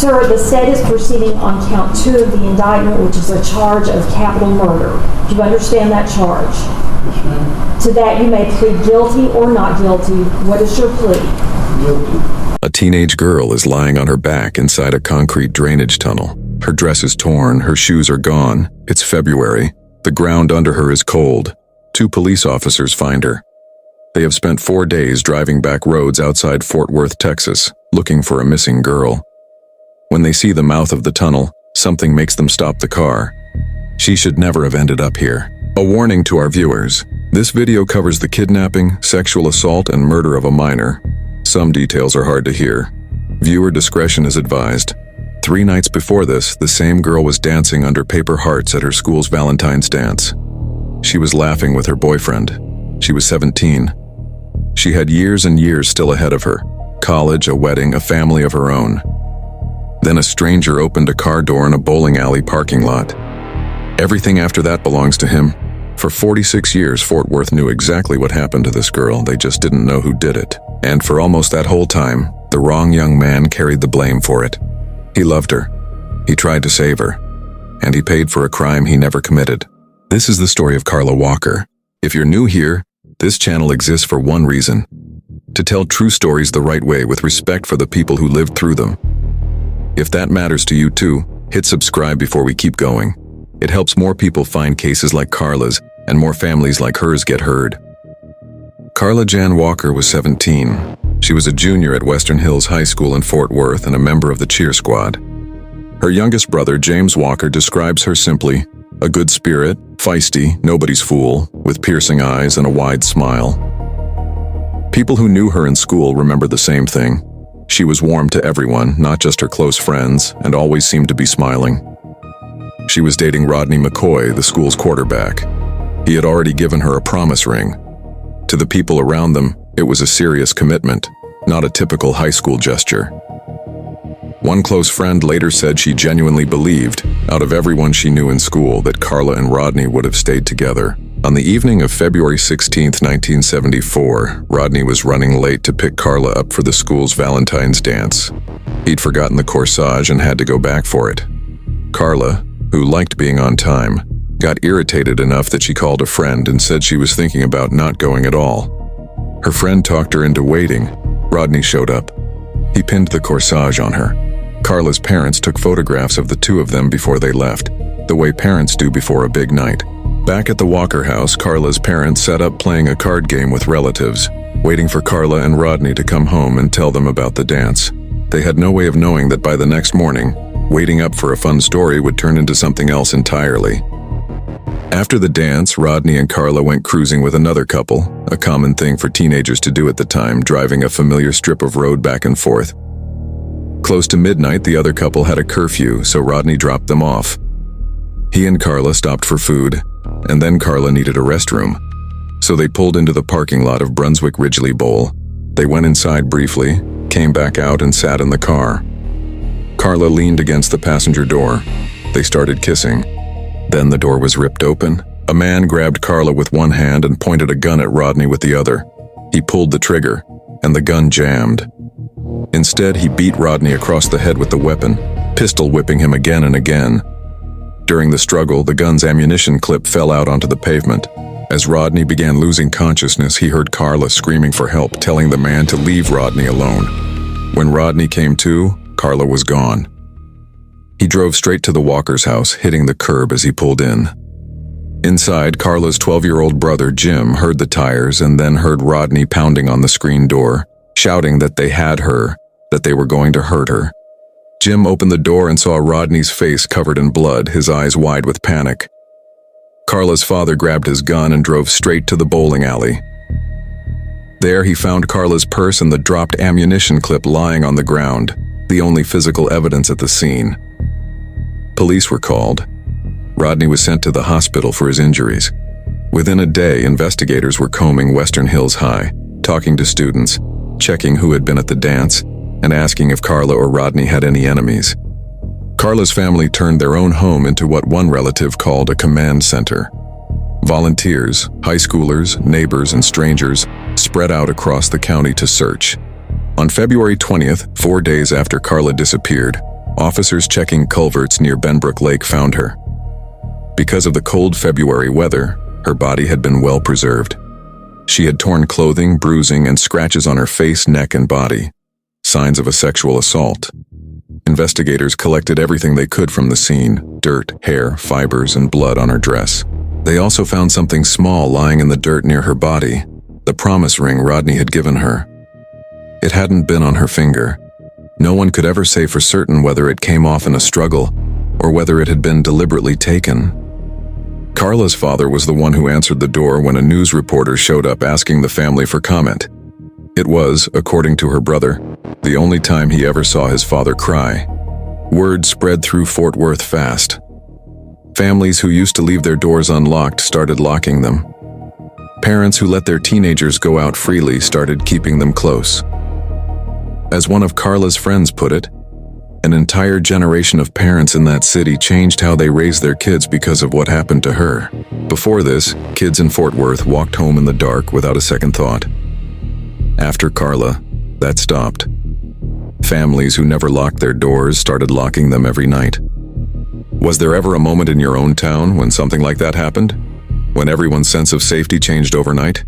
Sir, the state is proceeding on count 2 of the indictment, which is a charge of capital murder. Do you understand that charge? Yes, ma'am. To that you may plead guilty or not guilty. What is your plea? Guilty. A teenage girl is lying on her back inside a concrete drainage tunnel. Her dress is torn, her shoes are gone. It's February. The ground under her is cold. 2 police officers find her. They have spent 4 days driving back roads outside Fort Worth, Texas, looking for a missing girl. When they see the mouth of the tunnel, something makes them stop the car. She should never have ended up here. A warning to our viewers. This video covers the kidnapping, sexual assault, and murder of a minor. Some details are hard to hear. Viewer discretion is advised. 3 nights before this, the same girl was dancing under paper hearts at her school's Valentine's dance. She was laughing with her boyfriend. She was 17. She had years and years still ahead of her. College, a wedding, a family of her own. Then a stranger opened a car door in a bowling alley parking lot. Everything after that belongs to him. For 46 years, Fort Worth knew exactly what happened to this girl. They just didn't know who did it. And for almost that whole time, the wrong young man carried the blame for it. He loved her. He tried to save her. And he paid for a crime he never committed. This is the story of Carla Walker. If you're new here, this channel exists for one reason: to tell true stories the right way with respect for the people who lived through them. If that matters to you too, hit subscribe before we keep going. It helps more people find cases like Carla's, and more families like hers get heard. Carla Jan Walker was 17. She was a junior at Western Hills High School in Fort Worth and a member of the cheer squad. Her youngest brother, James Walker, describes her simply: a good spirit, feisty, nobody's fool, with piercing eyes and a wide smile. People who knew her in school remember the same thing. She was warm to everyone, not just her close friends, and always seemed to be smiling. She was dating Rodney McCoy, the school's quarterback. He had already given her a promise ring. To the people around them, it was a serious commitment, not a typical high school gesture. One close friend later said she genuinely believed, out of everyone she knew in school, that Carla and Rodney would have stayed together. On the evening of February 16, 1974, Rodney was running late to pick Carla up for the school's Valentine's dance. He'd forgotten the corsage and had to go back for it. Carla, who liked being on time, got irritated enough that she called a friend and said she was thinking about not going at all. Her friend talked her into waiting. Rodney showed up. He pinned the corsage on her. Carla's parents took photographs of the 2 of them before they left, the way parents do before a big night. Back at the Walker house, Carla's parents sat up playing a card game with relatives, waiting for Carla and Rodney to come home and tell them about the dance. They had no way of knowing that by the next morning, waiting up for a fun story would turn into something else entirely. After the dance, Rodney and Carla went cruising with another couple, a common thing for teenagers to do at the time, driving a familiar strip of road back and forth. Close to midnight, the other couple had a curfew, so Rodney dropped them off. He and Carla stopped for food, and then Carla needed a restroom. So they pulled into the parking lot of Brunswick Ridgely Bowl. They went inside briefly, came back out and sat in the car. Carla leaned against the passenger door. They started kissing. Then the door was ripped open. A man grabbed Carla with one hand and pointed a gun at Rodney with the other. He pulled the trigger, and the gun jammed. Instead, he beat Rodney across the head with the weapon, pistol whipping him again and again. During the struggle, the gun's ammunition clip fell out onto the pavement. As Rodney began losing consciousness, he heard Carla screaming for help, telling the man to leave Rodney alone. When Rodney came to, Carla was gone. He drove straight to the Walker's house, hitting the curb as he pulled in. Inside, Carla's 12-year-old brother, Jim, heard the tires and then heard Rodney pounding on the screen door, shouting that they had her, that they were going to hurt her. Jim opened the door and saw Rodney's face covered in blood, his eyes wide with panic. Carla's father grabbed his gun and drove straight to the bowling alley. There he found Carla's purse and the dropped ammunition clip lying on the ground, the only physical evidence at the scene. Police were called. Rodney was sent to the hospital for his injuries. Within a day, investigators were combing Western Hills High, talking to students, checking who had been at the dance, and asking if Carla or Rodney had any enemies. Carla's family turned their own home into what one relative called a command center. Volunteers, high schoolers, neighbors, and strangers spread out across the county to search. On February 20th, 4 days after Carla disappeared, Officers checking culverts near Benbrook Lake found her. Because of the cold February weather, her body had been well preserved. She had torn clothing, bruising, and scratches on her face, neck, and body. Signs of a sexual assault. Investigators collected everything they could from the scene: dirt, hair, fibers, and blood on her dress. They also found something small lying in the dirt near her body, the promise ring Rodney had given her. It hadn't been on her finger. No one could ever say for certain whether it came off in a struggle or whether it had been deliberately taken. Carla's father was the one who answered the door when a news reporter showed up asking the family for comment. It was, according to her brother, the only time he ever saw his father cry. Word spread through Fort Worth fast. Families who used to leave their doors unlocked started locking them. Parents who let their teenagers go out freely started keeping them close. As one of Carla's friends put it, an entire generation of parents in that city changed how they raised their kids because of what happened to her. Before this, kids in Fort Worth walked home in the dark without a second thought. After Carla, that stopped. Families who never locked their doors started locking them every night. Was there ever a moment in your own town when something like that happened? When everyone's sense of safety changed overnight?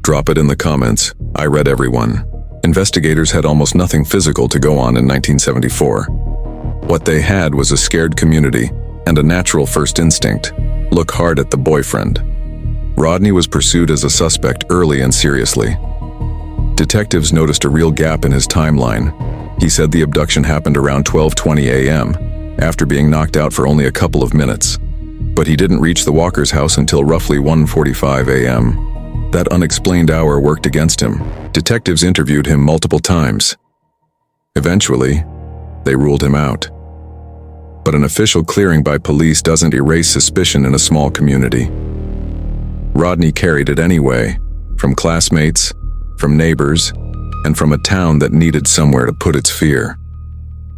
Drop it in the comments. I read everyone. Investigators had almost nothing physical to go on in 1974. What they had was a scared community and a natural first instinct: look hard at the boyfriend. Rodney was pursued as a suspect early and seriously. Detectives noticed a real gap in his timeline. He said the abduction happened around 12:20 a.m., after being knocked out for only a couple of minutes. But he didn't reach the Walker's house until roughly 1:45 a.m. That unexplained hour worked against him. Detectives interviewed him multiple times. Eventually, they ruled him out. But an official clearing by police doesn't erase suspicion in a small community. Rodney carried it anyway, from classmates, from neighbors, and from a town that needed somewhere to put its fear.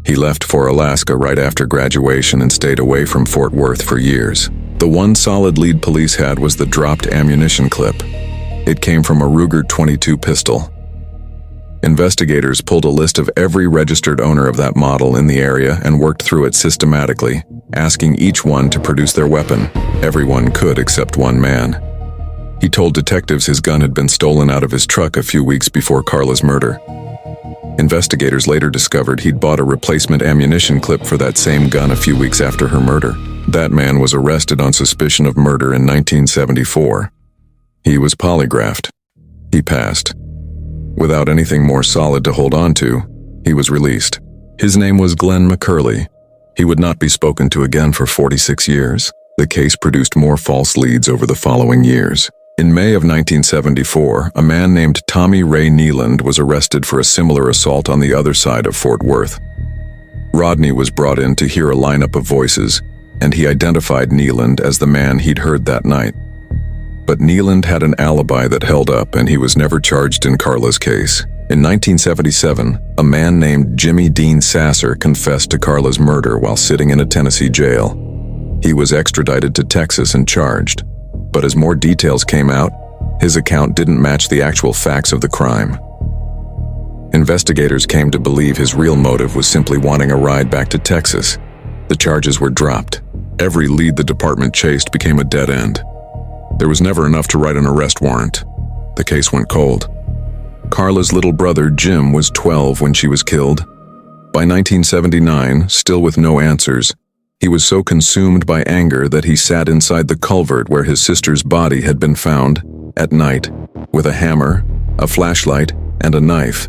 He left for Alaska right after graduation and stayed away from Fort Worth for years. The one solid lead police had was the dropped ammunition clip. It came from a Ruger .22 pistol. Investigators pulled a list of every registered owner of that model in the area and worked through it systematically, asking each one to produce their weapon. Everyone could except one man. He told detectives his gun had been stolen out of his truck a few weeks before Carla's murder. Investigators later discovered he'd bought a replacement ammunition clip for that same gun a few weeks after her murder. That man was arrested on suspicion of murder in 1974. He was polygraphed. He passed. Without anything more solid to hold on to, he was released. His name was Glenn McCurley. He would not be spoken to again for 46 years. The case produced more false leads over the following years. In May of 1974, a man named Tommy Ray Nealand was arrested for a similar assault on the other side of Fort Worth. Rodney was brought in to hear a lineup of voices, and he identified Nealand as the man he'd heard that night. But Nealand had an alibi that held up, and he was never charged in Carla's case. In 1977, a man named Jimmy Dean Sasser confessed to Carla's murder while sitting in a Tennessee jail. He was extradited to Texas and charged. But as more details came out, his account didn't match the actual facts of the crime. Investigators came to believe his real motive was simply wanting a ride back to Texas. The charges were dropped. Every lead the department chased became a dead end. There was never enough to write an arrest warrant. The case went cold. Carla's little brother, Jim, was 12 when she was killed. By 1979, still with no answers, he was so consumed by anger that he sat inside the culvert where his sister's body had been found, at night, with a hammer, a flashlight, and a knife,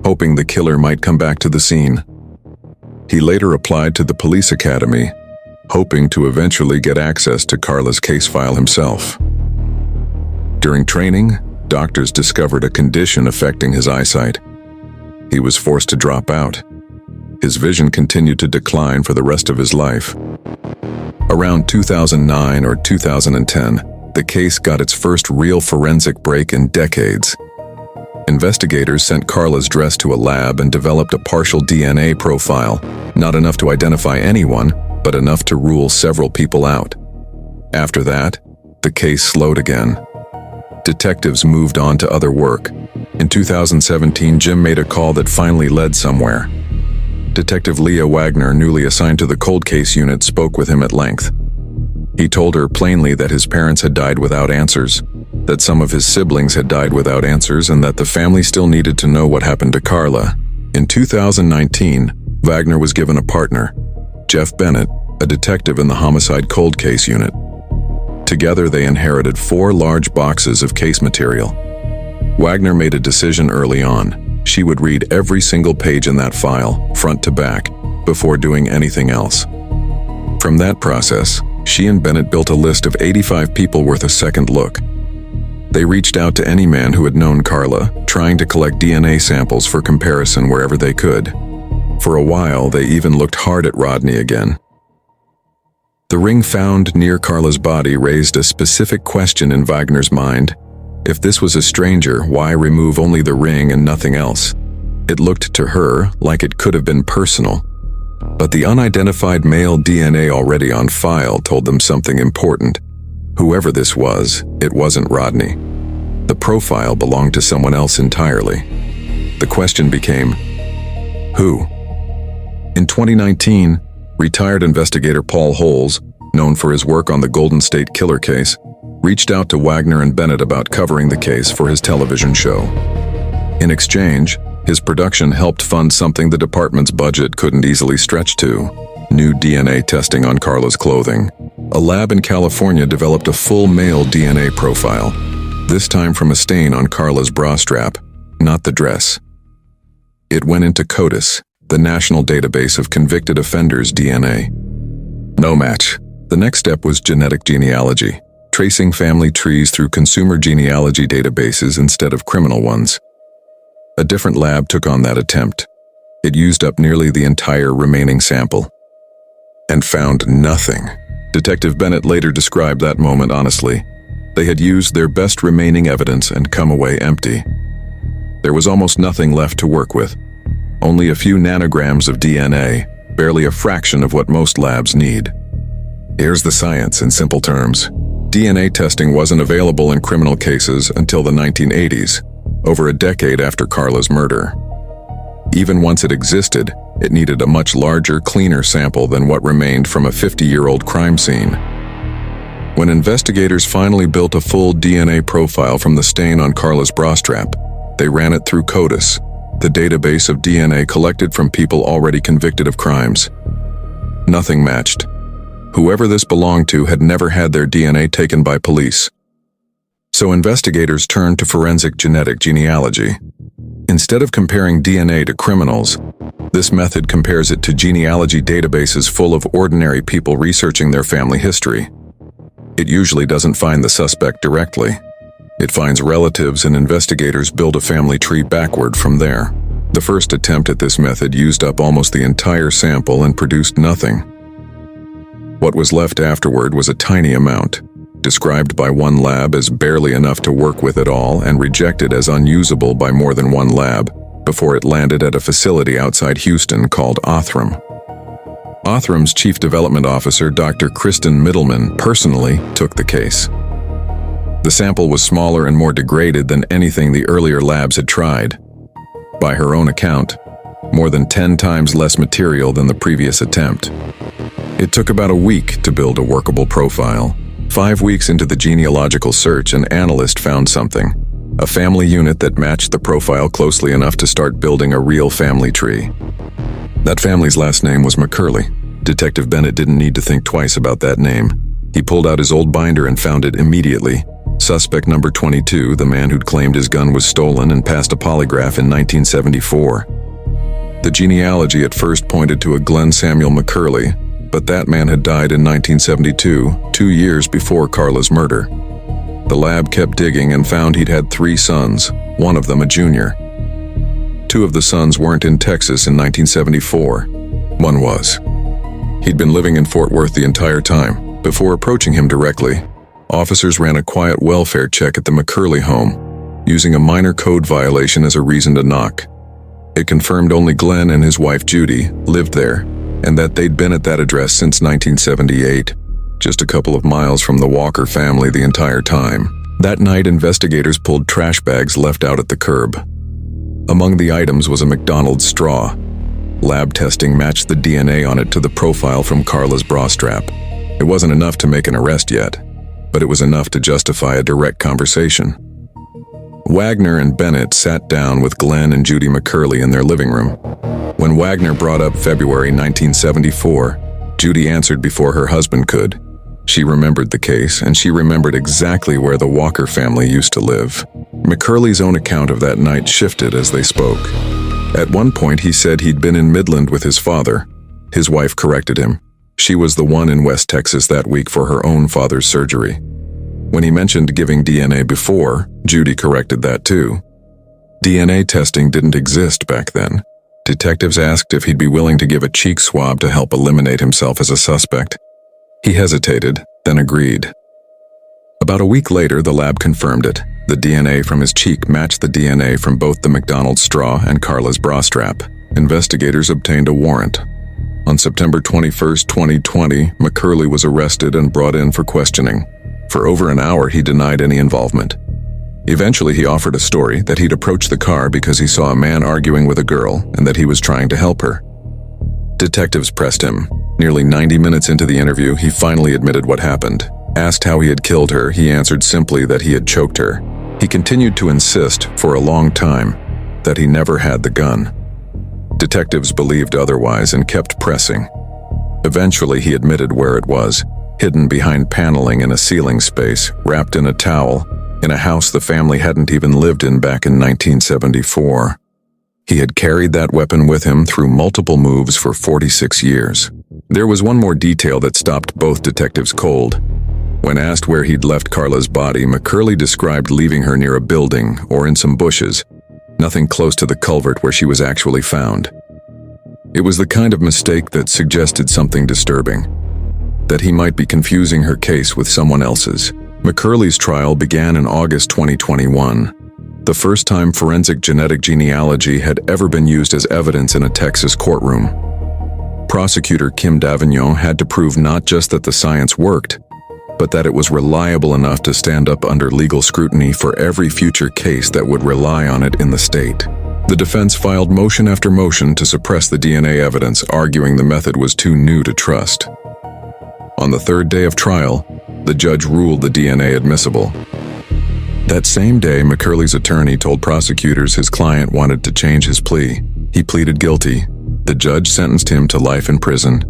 hoping the killer might come back to the scene. He later applied to the police academy, hoping to eventually get access to Carla's case file himself. During training, doctors discovered a condition affecting his eyesight. He was forced to drop out. His vision continued to decline for the rest of his life. Around 2009 or 2010, the case got its first real forensic break in decades. Investigators sent Carla's dress to a lab and developed a partial DNA profile, not enough to identify anyone, but enough to rule several people out. After that, the case slowed again. Detectives moved on to other work. In 2017, Jim made a call that finally led somewhere. Detective Leah Wagner, newly assigned to the cold case unit, spoke with him at length. He told her plainly that his parents had died without answers, that some of his siblings had died without answers, and that the family still needed to know what happened to Carla. In 2019, Wagner was given a partner, Jeff Bennett, a detective in the homicide cold case unit. Together they inherited 4 large boxes of case material. Wagner made a decision early on. She would read every single page in that file, front to back, before doing anything else. From that process, she and Bennett built a list of 85 people worth a second look. They reached out to any man who had known Carla, trying to collect DNA samples for comparison wherever they could. For a while, they even looked hard at Rodney again. The ring found near Carla's body raised a specific question in Wagner's mind. If this was a stranger, why remove only the ring and nothing else? It looked to her like it could have been personal. But the unidentified male DNA already on file told them something important. Whoever this was, it wasn't Rodney. The profile belonged to someone else entirely. The question became, who? In 2019, retired investigator Paul Holes, known for his work on the Golden State Killer case, reached out to Wagner and Bennett about covering the case for his television show. In exchange, his production helped fund something the department's budget couldn't easily stretch to: new DNA testing on Carla's clothing. A lab in California developed a full male DNA profile, this time from a stain on Carla's bra strap, not the dress. It went into CODIS, the national database of convicted offenders' DNA. No match. The next step was genetic genealogy, tracing family trees through consumer genealogy databases instead of criminal ones. A different lab took on that attempt. It used up nearly the entire remaining sample. And found nothing. Detective Bennett later described that moment honestly. They had used their best remaining evidence and come away empty. There was almost nothing left to work with. Only a few nanograms of DNA, barely a fraction of what most labs need. Here's the science in simple terms. DNA testing wasn't available in criminal cases until the 1980s, over a decade after Carla's murder. Even once it existed, it needed a much larger, cleaner sample than what remained from a 50-year-old crime scene. When investigators finally built a full DNA profile from the stain on Carla's bra strap, they ran it through CODIS, the database of DNA collected from people already convicted of crimes. Nothing matched. Whoever this belonged to had never had their DNA taken by police. So investigators turned to forensic genetic genealogy. Instead of comparing DNA to criminals, this method compares it to genealogy databases full of ordinary people researching their family history. It usually doesn't find the suspect directly. It finds relatives, and investigators build a family tree backward from there. The first attempt at this method used up almost the entire sample and produced nothing. What was left afterward was a tiny amount, described by one lab as barely enough to work with at all and rejected as unusable by more than one lab, before it landed at a facility outside Houston called Othram. Othram's chief development officer, Dr. Kristen Middleman, personally took the case. The sample was smaller and more degraded than anything the earlier labs had tried. By her own account, more than 10 times less material than the previous attempt. It took about a week to build a workable profile. 5 weeks into the genealogical search, an analyst found something. A family unit that matched the profile closely enough to start building a real family tree. That family's last name was McCurley. Detective Bennett didn't need to think twice about that name. He pulled out his old binder and found it immediately. Suspect number 22, the man who'd claimed his gun was stolen and passed a polygraph in 1974. The genealogy at first pointed to a Glenn Samuel McCurley, but that man had died in 1972, 2 years before Carla's murder. The lab kept digging and found he'd had 3 sons, one of them a junior. 2 of the sons weren't in Texas in 1974. One was. He'd been living in Fort Worth the entire time. Before approaching him directly, officers ran a quiet welfare check at the McCurley home, using a minor code violation as a reason to knock. It confirmed only Glenn and his wife Judy lived there, and that they'd been at that address since 1978, just a couple of miles from the Walker family the entire time. That night, investigators pulled trash bags left out at the curb. Among the items was a McDonald's straw. Lab testing matched the DNA on it to the profile from Carla's bra strap. It wasn't enough to make an arrest yet, but it was enough to justify a direct conversation. Wagner and Bennett sat down with Glenn and Judy McCurley in their living room. When Wagner brought up February 1974, Judy answered before her husband could. She remembered the case, and she remembered exactly where the Walker family used to live. McCurley's own account of that night shifted as they spoke. At one point, he said he'd been in Midland with his father. His wife corrected him. She was the one in West Texas that week for her own father's surgery. When he mentioned giving DNA before, Judy corrected that too. DNA testing didn't exist back then. Detectives asked if he'd be willing to give a cheek swab to help eliminate himself as a suspect. He hesitated, then agreed. About a week later, the lab confirmed it. The DNA from his cheek matched the DNA from both the McDonald's straw and Carla's bra strap. Investigators obtained a warrant. On September 21, 2020, McCurley was arrested and brought in for questioning. For over an hour, he denied any involvement. Eventually, he offered a story that he'd approached the car because he saw a man arguing with a girl and that he was trying to help her. Detectives pressed him. Nearly 90 minutes into the interview, he finally admitted what happened. Asked how he had killed her, he answered simply that he had choked her. He continued to insist, for a long time, that he never had the gun. Detectives believed otherwise and kept pressing. Eventually, he admitted where it was, hidden behind paneling in a ceiling space, wrapped in a towel, in a house the family hadn't even lived in back in 1974. He had carried that weapon with him through multiple moves for 46 years. There was one more detail that stopped both detectives cold. When asked where he'd left Carla's body, McCurley described leaving her near a building or in some bushes, nothing close to the culvert where she was actually found. It was the kind of mistake that suggested something disturbing, that he might be confusing her case with someone else's. McCurley's trial began in August 2021, the first time forensic genetic genealogy had ever been used as evidence in a Texas courtroom. Prosecutor Kim Davignon had to prove not just that the science worked, but that it was reliable enough to stand up under legal scrutiny for every future case that would rely on it in the state. The defense filed motion after motion to suppress the DNA evidence, arguing the method was too new to trust. On the third day of trial, the judge ruled the DNA admissible. That same day, McCurley's attorney told prosecutors his client wanted to change his plea. He pleaded guilty. The judge sentenced him to life in prison.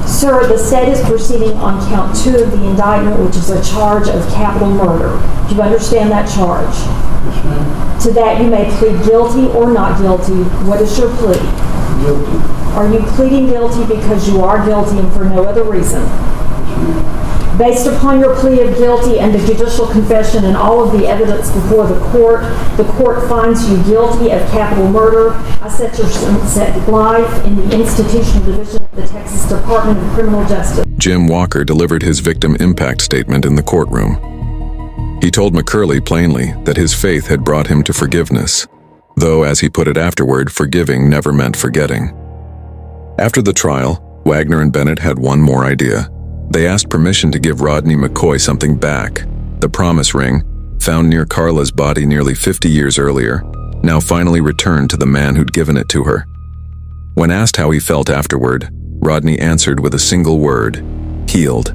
Sir, the state is proceeding on count 2 of the indictment, which is a charge of capital murder. Do you understand that charge? Yes, ma'am. To that you may plead guilty or not guilty. What is your plea? Guilty. Are you pleading guilty because you are guilty and for no other reason? Yes, ma'am. Based upon your plea of guilty and the judicial confession and all of the evidence before the court finds you guilty of capital murder. I set your sentence life in the institutional division of the Texas Department of Criminal Justice. Jim Walker delivered his victim impact statement in the courtroom. He told McCurley plainly that his faith had brought him to forgiveness, though, as he put it afterward, forgiving never meant forgetting. After the trial, Wagner and Bennett had one more idea. They asked permission to give Rodney McCoy something back, the promise ring, found near Carla's body nearly 50 years earlier, now finally returned to the man who'd given it to her. When asked how he felt afterward, Rodney answered with a single word: healed.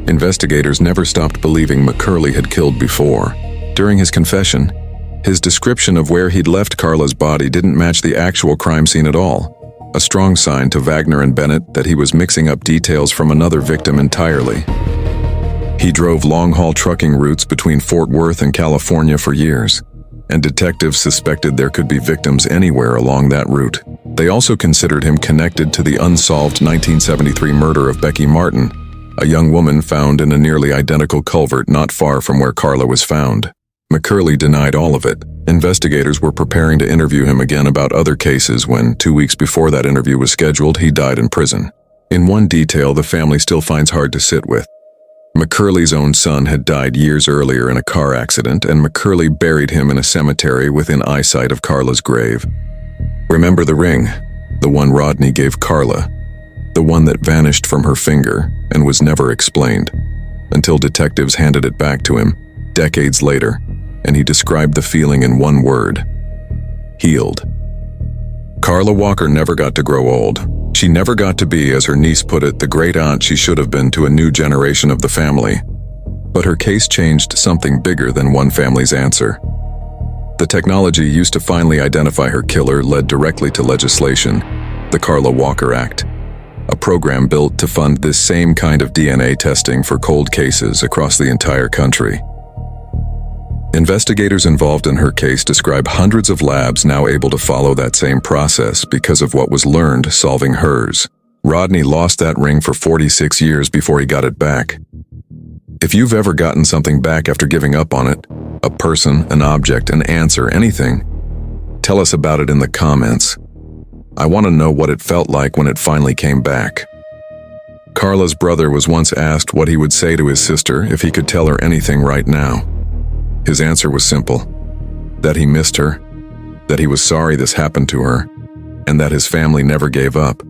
Investigators never stopped believing McCurley had killed before. During his confession, his description of where he'd left Carla's body didn't match the actual crime scene at all. A strong sign to Wagner and Bennett that he was mixing up details from another victim entirely. He drove long-haul trucking routes between Fort Worth and California for years, and detectives suspected there could be victims anywhere along that route. They also considered him connected to the unsolved 1973 murder of Becky Martin, a young woman found in a nearly identical culvert not far from where Carla was found. McCurley denied all of it. Investigators were preparing to interview him again about other cases when, 2 weeks before that interview was scheduled, he died in prison. In one detail the family still finds hard to sit with. McCurley's own son had died years earlier in a car accident, and McCurley buried him in a cemetery within eyesight of Carla's grave. Remember the ring? The one Rodney gave Carla. The one that vanished from her finger and was never explained, until detectives handed it back to him, decades later, and he described the feeling in one word: healed. Carla Walker never got to grow old. She never got to be, as her niece put it, the great aunt she should have been to a new generation of the family. But her case changed something bigger than one family's answer. The technology used to finally identify her killer led directly to legislation, the Carla Walker Act, a program built to fund this same kind of DNA testing for cold cases across the entire country. Investigators involved in her case describe hundreds of labs now able to follow that same process because of what was learned solving hers. Rodney lost that ring for 46 years before he got it back. If you've ever gotten something back after giving up on it, a person, an object, an answer, anything, tell us about it in the comments. I want to know what it felt like when it finally came back. Carla's brother was once asked what he would say to his sister if he could tell her anything right now. His answer was simple: that he missed her, that he was sorry this happened to her, and that his family never gave up.